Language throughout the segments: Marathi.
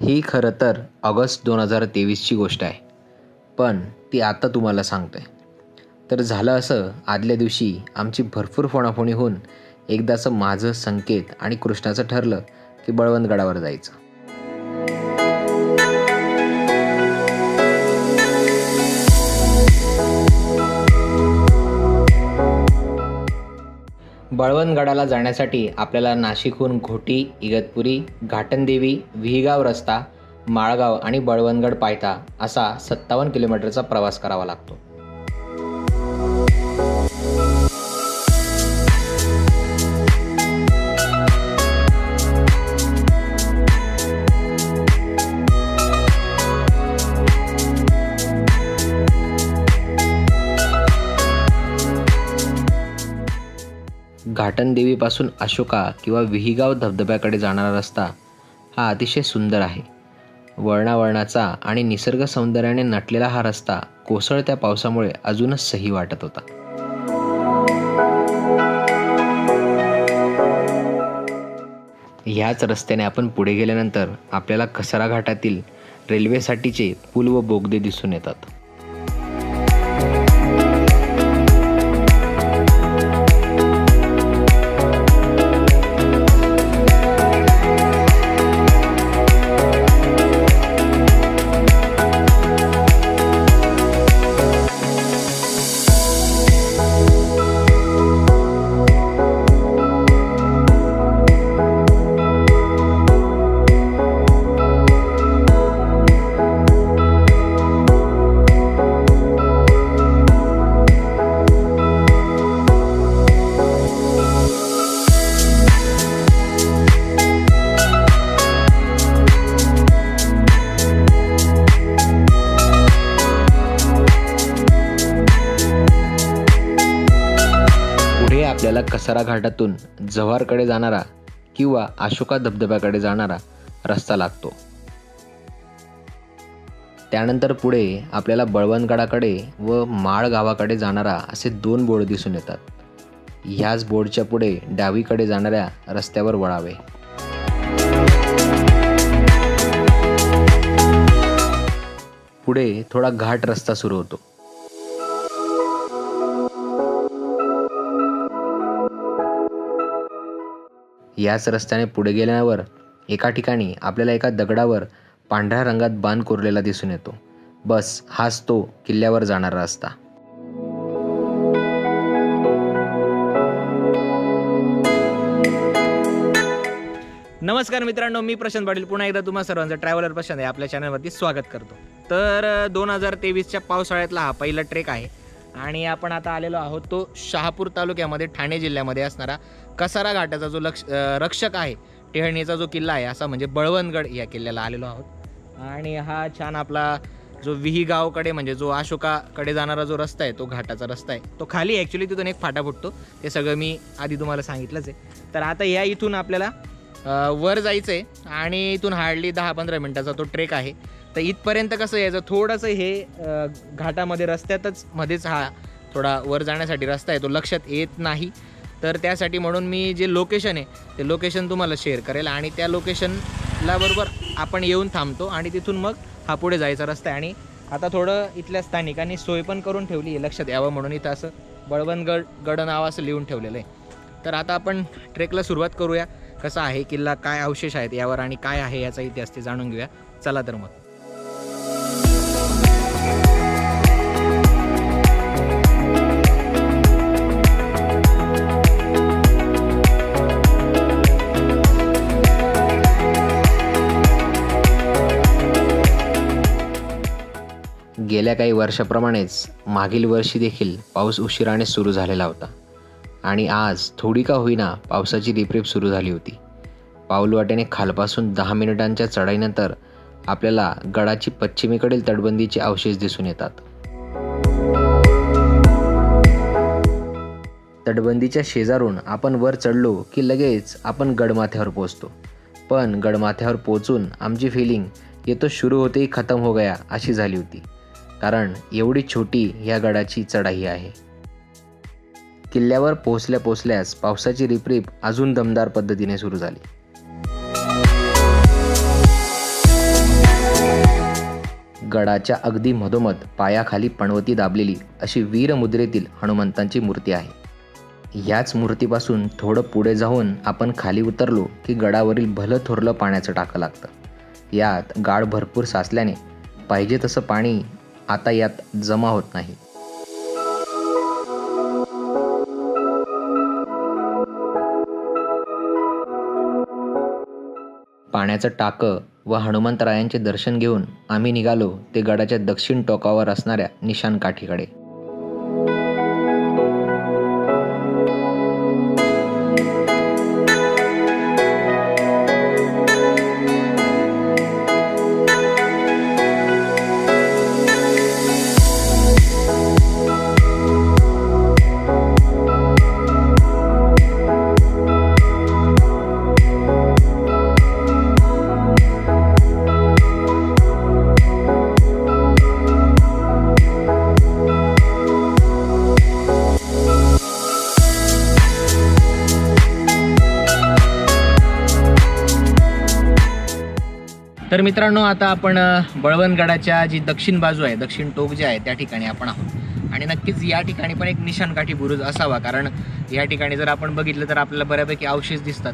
ही खरं तर ऑगस्ट 2023ची गोष्ट आहे, पण ती आता तुम्हाला सांगतोय. तर झालं असं, आदल्या दिवशी आमची भरपूर फोनाफोनी होऊन एकदाचं माझं, संकेत आणि कृष्णाचं ठरलं की बळवंतगडावर जायचं. बळवंतगडाला जाण्यासाठी आपल्याला नाशिकहून घोटी, इगतपुरी, घाटनदेवी, विहीगाव रस्ता, माळगाव आणि बळवंतगड पायथा असा 57 किलोमीटरचा प्रवास करावा लागतो. घाटनदेवीपासून अशोका किंवा विहीगाव धबधब्याकडे जाणारा रस्ता हा अतिशय सुंदर आहे. वळणावळणाचा आणि निसर्ग सौंदर्याने नटलेला हा रस्ता कोसळत्या पावसामुळे अजूनच सही वाटत होता. ह्याच रस्त्याने आपण पुढे गेल्यानंतर आपल्याला कसारा घाटातील रेल्वेसाठीचे पूल व बोगदे दिसून येतात. आपल्याला कसारा घाटातून जव्हारकडे जाणारा किंवा अशोका धबधब्याकडे जाणारा रस्ता लागतो. त्यानंतर पुढे आपल्याला बळवंतगडाकडे व माळ गावाकडे जाणारा असे 2 बोर्ड दिसून येतात. ह्याच बोर्डच्या पुढे डावीकडे जाणाऱ्या रस्त्यावर वळावे. पुढे थोडा घाट रस्ता सुरू होतो. याच रस्त्याने पुढे गेल्यावर एका ठिकाणी आपल्याला एका दगडावर पांढऱ्या रंगात बाण कोरलेला दिसून येतो. बस हाच तो किल्ल्यावर जाणारा रस्ता. नमस्कार मित्रांनो, मी प्रशांत पाटील पुन्हा एकदा तुम्हा सर्वांचं ट्रॅव्हलर प्रशांत आपल्या चॅनलवरती स्वागत करतो. तर 2023च्या पावसाळ्यातला हा पहिला ट्रेक आहे आणि आपण आता आलेलो आहोत तो शहापूर तालुक्यामध्ये ठाणे जिल्ह्यामध्ये असणारा कसारा घाटाचा जो रक्षक आहे, टेहळणीचा जो किल्ला आहे असा म्हणजे बळवंतगड या किल्ल्याला आलेलो आहोत. आणि हा छान आपला जो विहीगावकडे म्हणजे जो अशोकाकडे जाणारा जो रस्ता आहे, तो घाटाचा रस्ता आहे, तो खाली ॲक्च्युली तिथून एक फाटा फुटतो. ते सगळं मी आधी तुम्हाला सांगितलंच आहे. तर आता या इथून आपल्याला वर जायचं आहे आणि इथून हार्डली 10-15 मिनटाचा तो ट्रेक आहे. तर इथपर्यंत कसं यायचं, थोडंसं हे घाटामध्ये रस्त्यातच मध्येच हा थोडा वर जाण्यासाठी रस्ता आहे, तो लक्षात येत नाही. तर त्यासाठी म्हणून मी जे लोकेशन आहे ते लोकेशन तुम्हाला शेअर करेल आणि त्या लोकेशनला बरोबर आपण येऊन थांबतो आणि तिथून मग हा पुढे जायचा रस्ता आहे. आणि आता थोडं इथल्या स्थानिकांनी सोय पण करून ठेवली आहे, लक्षात यावं म्हणून इथं असं बळवंतगड नाव असं लिहून ठेवलेलं आहे. तर आता आपण ट्रेकला सुरुवात करूया. कसा आहे किल्ला, काय अवशेष आहेत यावर आणि काय आहे याचा इतिहास ते जाणून घेऊया. चला तर मग. गेल्या काही वर्षाप्रमाणेच मागील वर्षी देखील पाऊस उशिराने सुरू झालेला होता आणि आज थोडी का होईना पावसाची रिपरिप सुरू झाली होती. पाऊलवाटेने खालपासून 10 मिनिटांच्या चढाईनंतर आपल्याला गडाची पश्चिमेकडील तटबंदीचे अवशेष दिसून येतात. तटबंदीच्या शेजारून आपण वर चढलो की लगेच आपण गडमाथ्यावर पोहोचतो. पण गडमाथ्यावर पोहोचून आमची फिलिंग ये तो शुरू होते ही खतम हो गया अशी झाली होती, कारण एवढी छोटी ह्या गडाची चढाई आहे. किल्ल्यावर पोहोचल्यास पावसाची रिपरिप अजून दमदार पद्धतीने सुरू झाली. गडाच्या अगदी मधोमध पायाखाली पणवती दाबलेली अशी वीरमुद्रेतील हनुमंतांची मूर्ती आहे। याच मूर्तीपासून थोडं पुढे जाऊन आपण खाली उतरलो की गडावरील भलं थोरलं पाण्याचं टाकं लागतं। यात गाळ भरपूर साचल्याने पाहिजे तसं पाणी आता यात जमा होत नाही। पाण्याचं टाकं व हनुमंतरायांचे दर्शन घेऊन आम्ही निघालो ते गडाच्या दक्षिण टोकावर असणाऱ्या निशाण काठीकडे। तर मित्रांनो, आता आपण बळवंतगडाच्या जी दक्षिण बाजू आहे, दक्षिण टोक जे आहे त्या ठिकाणी आपण आहोत। आणि नक्कीच या ठिकाणी पण एक निशाणकाठी बुरुज असावा, कारण या ठिकाणी जर आपण बघितलं तर आपल्याला बऱ्यापैकी अवशेष दिसतात।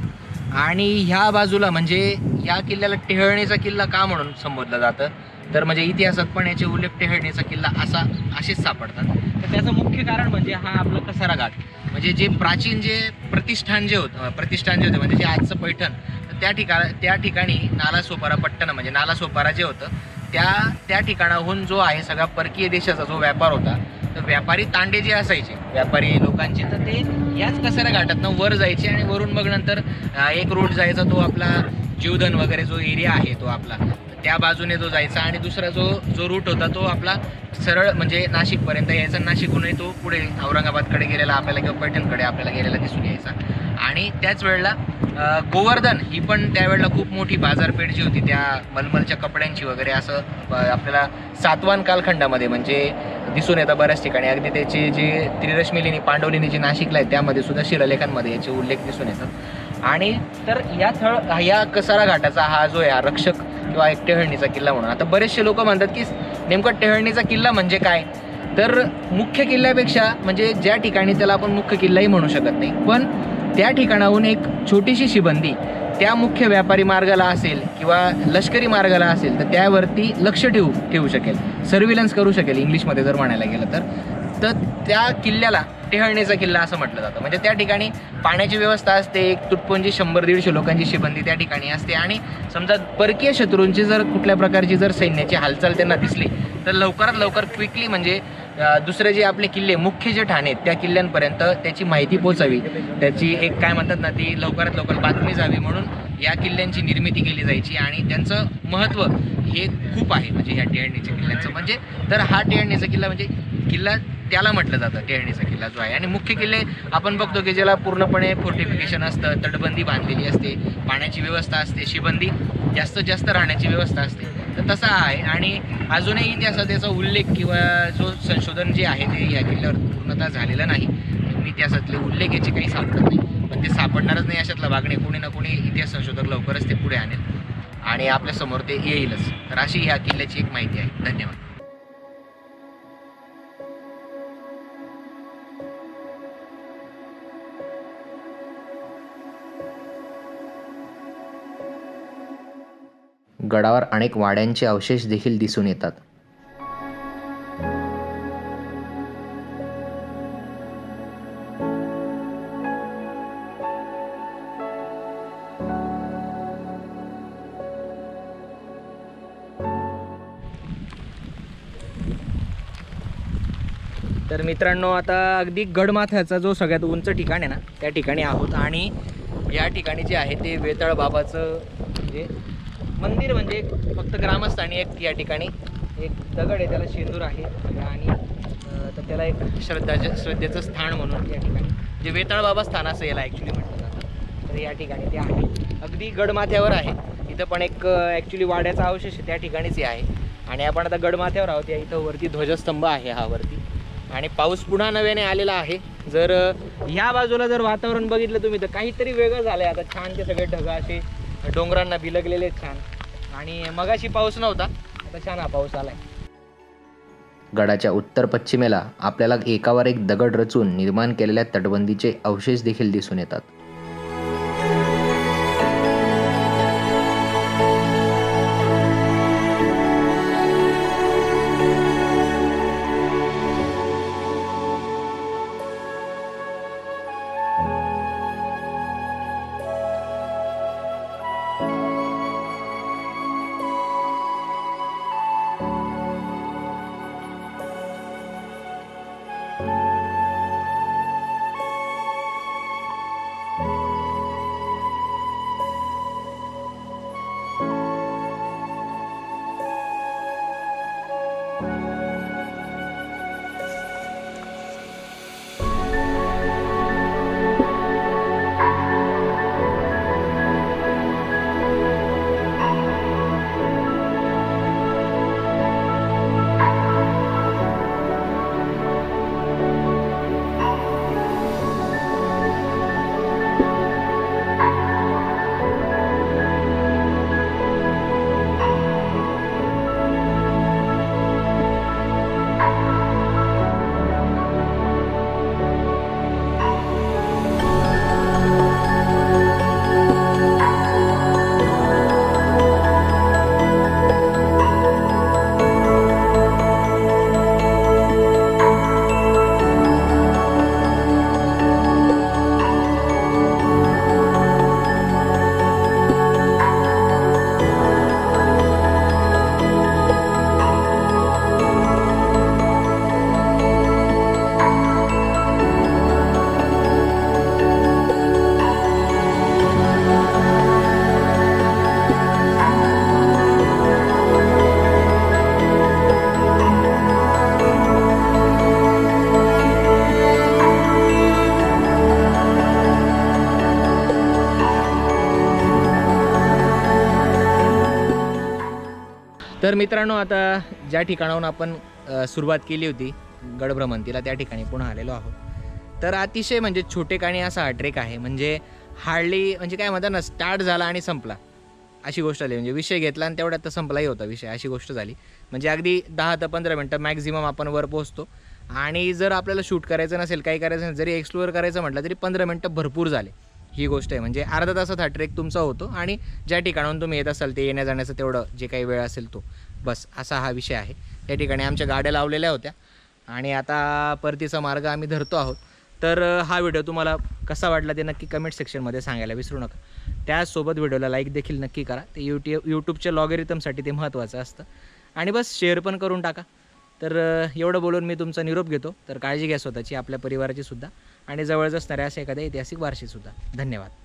आणि ह्या बाजूला म्हणजे या किल्ल्याला टेहळणीचा किल्ला का म्हणून संबोधलं जातं, तर म्हणजे इतिहासात पण याचे उल्लेख टेहळणीचा किल्ला असेच सापडतात। तर त्याचं मुख्य कारण म्हणजे हा आपला कसारा घाट, म्हणजे जे प्राचीन जे प्रतिष्ठान जे होते म्हणजे जे आजचं पैठण, त्या ठिकाणी नालासोपारा पट्टण म्हणजे नालासोपारा जे होतं त्या ठिकाणाहून जो आहे सगळा परकीय देशाचा जो व्यापार होता, तर व्यापारी तांडे जे असायचे व्यापारी लोकांचे, तर ते याच कसारा घाटातनं वर जायचे आणि वरून मग नंतर एक रूट जायचा तो आपला जीवधन वगैरे जो एरिया आहे तो आपला त्या बाजूने जो जायचा, आणि दुसरा जो रूट होता तो आपला सरळ म्हणजे नाशिकपर्यंत यायचा। नाशिकहूनही तो पुढे औरंगाबादकडे गेलेला आपल्याला किंवा पैठणकडे आपल्याला गेलेला दिसून यायचा। आणि त्याच वेळेला गोवर्धन ही पण त्यावेळेला खूप मोठी बाजारपेठ जी होती त्या मलमलच्या कपड्यांची वगैरे, असं आपल्याला सातवाहन कालखंडामध्ये म्हणजे दिसून येतं बऱ्याच ठिकाणी। अगदी त्याची जी त्रिरश्मिलिनी पांडवलिनी जी नाशिकला आहे त्यामध्ये सुद्धा शिलालेखांमध्ये याचे उल्लेख दिसून येतात। आणि तर या कसारा घाटाचा हा जो आहे रक्षक किंवा एक टेहळणीचा किल्ला म्हणून, आता बरेचसे लोक म्हणतात की नेमकं टेहळणीचा किल्ला म्हणजे काय, तर मुख्य किल्ल्यापेक्षा म्हणजे ज्या ठिकाणी त्याला आपण मुख्य किल्लाही म्हणू शकत नाही, पण त्या ठिकाणाहून एक छोटीशी शिबंदी त्या मुख्य व्यापारी मार्गाला असेल किंवा लष्करी मार्गाला असेल तर त्यावरती लक्ष ठेवू शकेल, सर्व्हिलन्स करू शकेल इंग्लिशमध्ये जर म्हणायला गेलं तर त्या किल्ल्याला टेहळणीचा किल्ला असं म्हटलं जातं। म्हणजे त्या ठिकाणी पाण्याची व्यवस्था असते, एक तुटपुंजी 100-150 लोकांची शिबंदी त्या ठिकाणी असते। आणि समजा परकीय शत्रूंची जर कुठल्या प्रकारची जर सैन्याची हालचाल त्यांना दिसली तर लवकरात लवकर क्विकली म्हणजे दुसरे जे आपले किल्ले मुख्य जे ठाणे त्या किल्ल्यांपर्यंत त्याची माहिती पोचावी, त्याची एक काय म्हणतात ना ती लवकरात लवकर बातमी जावी, म्हणून या किल्ल्यांची निर्मिती केली जायची। आणि त्यांचं महत्त्व हे खूप आहे म्हणजे ह्या टेहळणीच्या किल्ल्यांचं। म्हणजे तर हा टेहळणीचा किल्ला म्हणजे किल्ला त्याला म्हटलं जातं टेहळणीचा किल्ला जो आहे। आणि मुख्य किल्ले आपण बघतो की ज्याला पूर्णपणे फोर्टिफिकेशन असतं, तटबंदी बांधलेली असते, पाण्याची व्यवस्था असते, शिबंदी जास्तीत जास्त राहण्याची व्यवस्था असते, तर तसा आहे। आणि अजूनही इतिहासात त्याचा उल्लेख किंवा जो संशोधन जे आहे ते या किल्ल्यावर पूर्णतः झालेलं नाही। इतिहासातले उल्लेख याचे काही सापडत नाही, पण ते सापडणारच नाही अशातला भाग नाही। कोणी ना कोणी इतिहास संशोधक लवकरच ते पुढे आणेल आणि आपल्यासमोर ते येईलच। तर अशी ह्या किल्ल्याची एक माहिती आहे। धन्यवाद। गडावर अनेक वाड्यांचे अवशेष देखील दिसून येतात। तर मित्रांनो, आता अगदी गडमाथ्याचा जो सगळ्यात उंच ठिकाण आहे ना त्या ठिकाणी आहोत। आणि या ठिकाणी जे आहे ते वेताळ बाबाचं म्हणजे मंदिर, म्हणजे फक्त ग्रामस्थांनी एक या ठिकाणी एक दगड आहे त्याला शेंदूर आहे आणि तर त्याला एक श्रद्धेचं स्थान म्हणून या ठिकाणी जे वेताळ बाबा स्थान असं याला ॲक्च्युली म्हटलं जातं। तर या ठिकाणी ते आहे, अगदी गडमाथ्यावर आहे। इथं पण एक ॲक्च्युली वाड्याचा अवशेष त्या ठिकाणीच आहे। आणि आपण आता गडमाथ्यावर आहोत, या इथं वरती ध्वजस्तंभ आहे हा वरती, आणि पाऊस पुन्हा नव्याने आलेला आहे। जर ह्या बाजूला जर वातावरण बघितलं तुम्ही तर काहीतरी वेगळं झालंय आता, छान ते सगळे ढग असे डोंगरांना बिलगलेले छान। आणि मगाशी पाऊस नव्हता, आता छान हा पाऊस आलाय. गडाच्या उत्तर पश्चिमेला आपल्याला एकावर एक दगड रचून निर्माण केलेल्या तटबंदीचे अवशेष देखील दिसून येतात. तर मित्रांनो, आता ज्या ठिकाणाहून आपण सुरुवात केली होती गडभ्रमंतीला, त्या ठिकाणी पुन्हा आलेलो आहोत. तर अतिशय म्हणजे छोटेखानी असा हा ट्रेक आहे. म्हणजे हार्डली म्हणजे काय म्हणतात ना, स्टार्ट झाला आणि संपला अशी गोष्ट झाली. म्हणजे विषय घेतला आणि तेवढ्यात तर संपलाही होता विषय, अशी गोष्ट झाली. म्हणजे अगदी 10 ते 15 मिनटं मॅक्झिमम आपण वर पोहोचतो. आणि जर आपल्याला शूट करायचं नसेल, काही करायचं नसेल, जरी एक्सप्लोअर करायचं म्हटलं तरी 15 मिनटं भरपूर झाले. ही गोष्ट आहे. म्हणजे अर्धा तासात हा ट्रेक तुमचा होतो आणि ज्या ठिकाणाहून तुम्ही येत असाल ते येण्या जाण्याचं तेवढं जे काही वेळ असेल तो बस, असा हा विषय आहे. त्या ठिकाणी आमच्या गाड्या लावलेल्या होत्या आणि आता परतीचा मार्ग आम्ही धरतो आहोत. तर हा व्हिडिओ तुम्हाला कसा वाटला ते नक्की कमेंट सेक्शनमध्ये सांगायला विसरू नका. त्याचसोबत व्हिडिओला लाईक देखील नक्की करा. ते यूट्यूबच्या लॉगरिथमसाठी ते महत्त्वाचं असतं. आणि बस शेअर पण करून टाका. तर एवढं बोलून मी तुमचा निरोप घेतो. तर काळजी घ्या स्वतःची, आपल्या परिवाराची सुद्धा, आणि जवळच असणाऱ्या अशा एखाद्या ऐतिहासिक वारशीसुद्धा. धन्यवाद.